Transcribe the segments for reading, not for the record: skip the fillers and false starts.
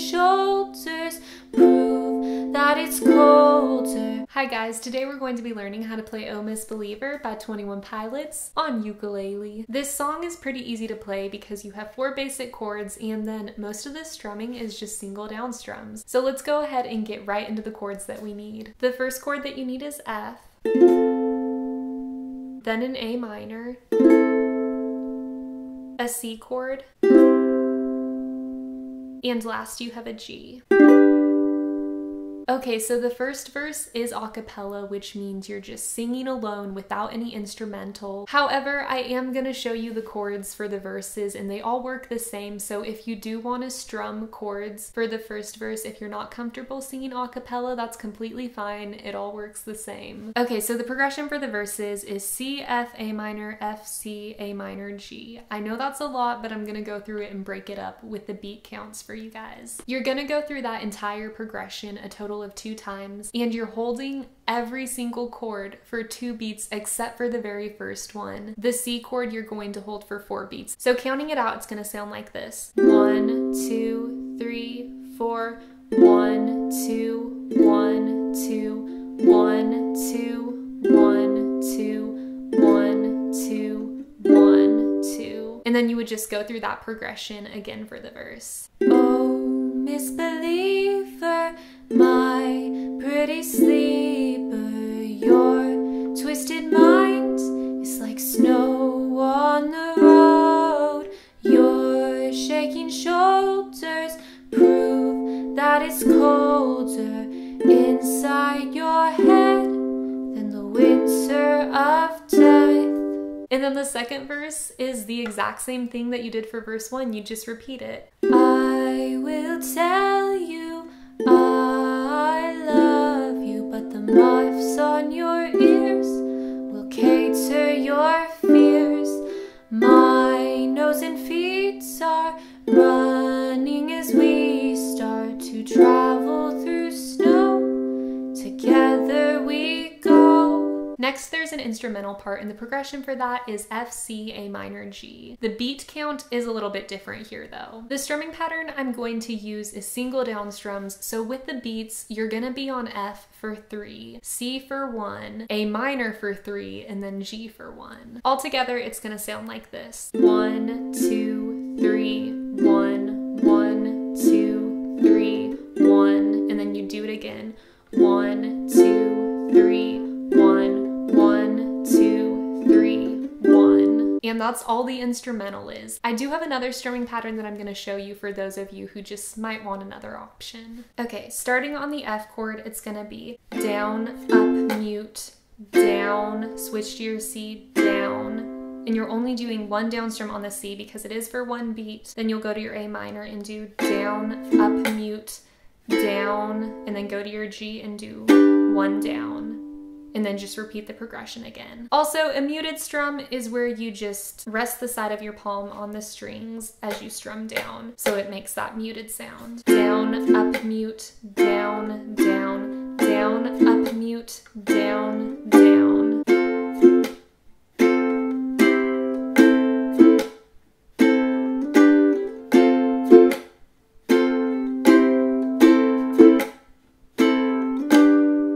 shoulders prove that it's colder. Hi guys, today we're going to be learning how to play Oh Miss Believer by 21 Pilots on ukulele. This song is pretty easy to play because you have 4 basic chords and then most of the strumming is just single down strums. So let's go ahead and get right into the chords that we need. The first chord that you need is F, then an A minor, a C chord, and last you have a G. Okay, so the first verse is a cappella, which means you're just singing alone without any instrumental. However, I am going to show you the chords for the verses and they all work the same, so if you do want to strum chords for the first verse, if you're not comfortable singing a cappella, that's completely fine. It all works the same. Okay, so the progression for the verses is C, F, A minor, F, C, A minor, G. I know that's a lot, but I'm going to go through it and break it up with the beat counts for you guys. You're going to go through that entire progression a total of 2 times, and you're holding every single chord for 2 beats except for the very first one. The C chord you're going to hold for 4 beats. So counting it out, it's going to sound like this. 1, 2, 3, 4, 1, 2, 1, 2, 1, 2, 1, 2, 1, 2, 1, 2. And then you would just go through that progression again for the verse. Oh, Miss Believer, my pretty sleeper, your twisted mind is like snow on the road. Your shaking shoulders prove that it's colder inside your head than the winter of death. And then the second verse is the exact same thing that you did for verse 1. You just repeat it. I will tell you I love you, but the muffs on your ears will cater your fears. My nose and feet are running as we start to travel through snow. Together we go. Next, there's an instrumental part, and the progression for that is F, C, A minor, G. The beat count is a little bit different here though. The strumming pattern I'm going to use is single down strums, so with the beats, you're gonna be on F for 3, C for 1, A minor for 3, and then G for 1. Altogether, it's gonna sound like this. 1, 2, 3, 1, 1, 2, 3, 1, and then you do it again. 1, 2, 3, 1, 1, 2, 3, 1. And that's all the instrumental is. I do have another strumming pattern that I'm going to show you for those of you who just might want another option. Okay, starting on the F chord, it's going to be down, up, mute, down, switch to your C, down. And you're only doing 1 down strum on the C because it is for 1 beat. Then you'll go to your A minor and do down, up, mute, down, and then go to your G and do 1 down. And then just repeat the progression again. Also, a muted strum is where you just rest the side of your palm on the strings as you strum down, so it makes that muted sound. Down, up, mute, down, down, down, up, mute, down, down.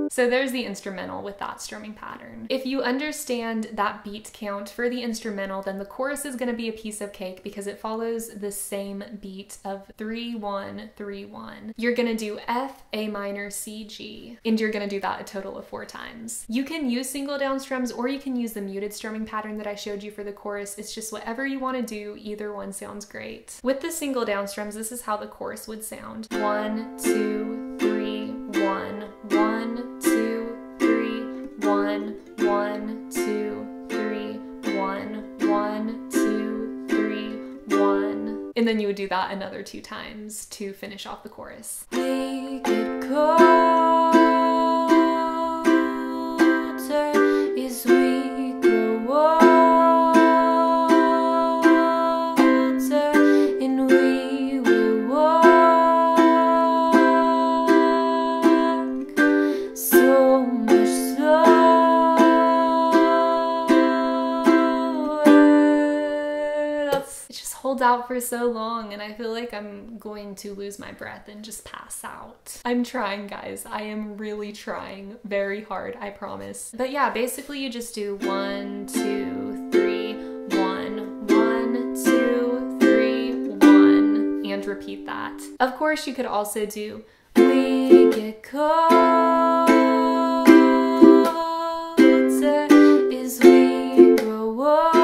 So there's the instrumental with that strumming pattern. If you understand that beat count for the instrumental, then the chorus is going to be a piece of cake because it follows the same beat of 3, 1, 3, 1. You're going to do F, A minor, C, G, and you're going to do that a total of 4 times. You can use single down strums or you can use the muted strumming pattern that I showed you for the chorus. It's just whatever you want to do, either one sounds great. With the single down strums, this is how the chorus would sound. 1, 2, 3, 1, 1, 2, 3, 1, 1, 2, 3, 1, 1, 2, 3, 1. And then you would do that another 2 times to finish off the chorus. We get colder as we grow older, and we will walk so much slower. Just hold out for so long and I feel like I'm going to lose my breath and just pass out. I'm trying, guys. I am really trying very hard, I promise. But yeah, basically you just do 1, 2, 3, 1, 1, 2, 3, 1, and repeat that. Of course, you could also do we get colder as we grow older.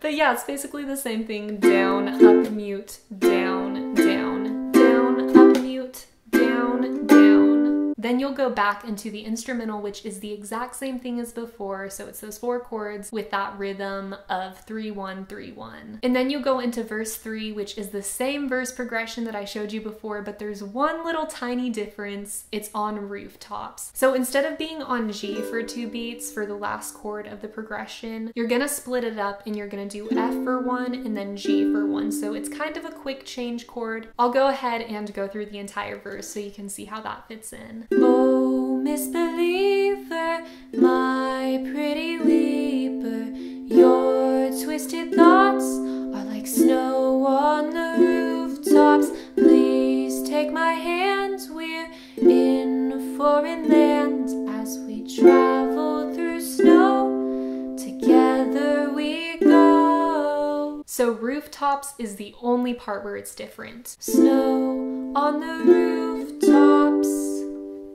But yeah, it's basically the same thing. Down, up, mute, down, down, down, up, mute, down, down. Then you'll go back into the instrumental, which is the exact same thing as before. So it's those 4 chords with that rhythm of 3, 1, 3, 1. And then you go into verse 3, which is the same verse progression that I showed you before, but there's one little tiny difference. It's on rooftops. So instead of being on G for 2 beats for the last chord of the progression, you're gonna split it up and you're gonna do F for 1 and then G for 1. So it's kind of a quick change chord. I'll go ahead and go through the entire verse so you can see how that fits in. Oh, misbeliever, my pretty weeper, your twisted thoughts are like snow on the rooftops. Please take my hand, we're in foreign lands as we travel through snow. Together we go. So rooftops is the only part where it's different. Snow on the rooftops.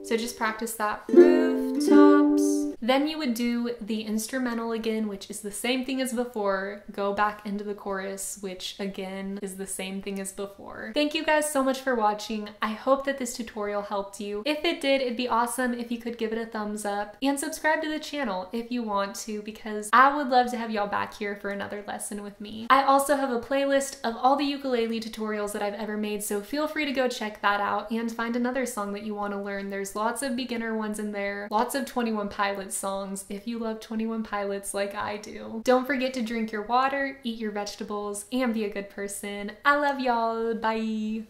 So just practice that. Rooftops. Then you would do the instrumental again, which is the same thing as before. Go back into the chorus, which again is the same thing as before. Thank you guys so much for watching. I hope that this tutorial helped you. If it did, it'd be awesome if you could give it a thumbs up and subscribe to the channel if you want to, because I would love to have y'all back here for another lesson with me. I also have a playlist of all the ukulele tutorials that I've ever made, so feel free to go check that out and find another song that you want to learn. There's lots of beginner ones in there, lots of 21 Pilots songs if you love 21 Pilots like I do. Don't forget to drink your water, eat your vegetables, and be a good person. I love y'all. Bye.